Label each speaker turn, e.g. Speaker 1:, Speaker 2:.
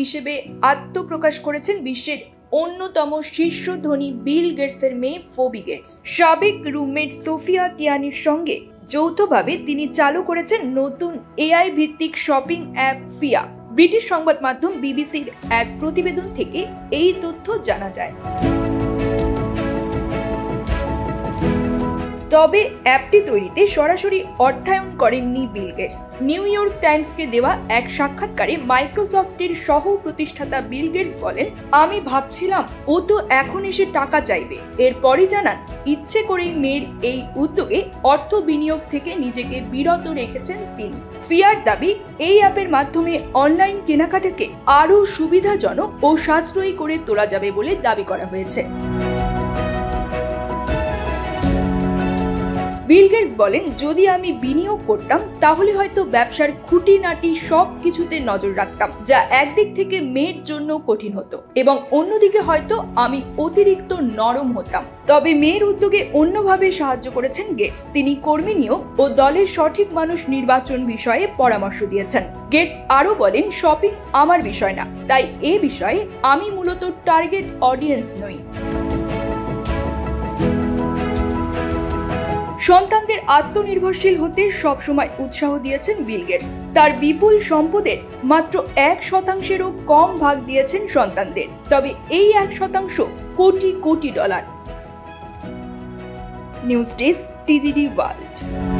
Speaker 1: হিসেবে আত্মপ্রকাশ করেছেন বিশ্বের অন্যতম শীর্ষ ধনী বিল গেটসের মেয়ে ফোবি গেটস। সাবেক রুমমেট সোফিয়া কিয়ানির সঙ্গে যৌথভাবে তিনি চালু করেছেন নতুন এআই ভিত্তিক শপিং অ্যাপ ফিয়া। ব্রিটিশ সংবাদ মাধ্যম বিবিসির এক প্রতিবেদন থেকে এই তথ্য জানা যায়। তবে অ্যাপটি তৈরিতে সরাসরি অর্থায়ন করেননি বিল গেটস। নিউ ইয়র্ক টাইমসকে দেওয়া এক সাক্ষাৎকারে মাইক্রোসফটের সহ প্রতিষ্ঠাতা বিল গেটস বলেন, আমি ভাবছিলাম ও তো এখন এসে টাকা চাইবে। এরপরই জানান, ইচ্ছে করেই মেয়ের এই উদ্যোগে অর্থ বিনিয়োগ থেকে নিজেকে বিরত রেখেছেন তিনি। ফিয়ার দাবি, এই অ্যাপের মাধ্যমে অনলাইন কেনাকাটাকে আরও সুবিধাজনক ও সাশ্রয়ী করে তোলা যাবে বলে দাবি করা হয়েছে। বিল গেটস বলেন, যদি আমি বিনিয়োগ করতাম তাহলে হয়তো ব্যবসার খুঁটিনাটি সব কিছুতে নজর রাখতাম, যা একদিক থেকে মেয়ের জন্য কঠিন হতো এবং অন্যদিকে হয়তো আমি অতিরিক্ত নরম হতাম। তবে মেয়ের উদ্যোগে অন্যভাবে সাহায্য করেছেন গেটস। তিনি কর্মী নিয়োগ ও দলের সঠিক মানুষ নির্বাচন বিষয়ে পরামর্শ দিয়েছেন। গেটস আরও বলেন, শপিং আমার বিষয় না, তাই এ বিষয়ে আমি মূলত টার্গেট অডিয়েন্স নই। সন্তানদের আত্মনির্ভরশীল হতে সবসময় উৎসাহ দিয়েছেন বিল গেটস। তার বিপুল সম্পদের মাত্র 1%-এরও কম ভাগ দিয়েছেন সন্তানদের। তবে এই 1% crore crore dollar. News desk, TGD world.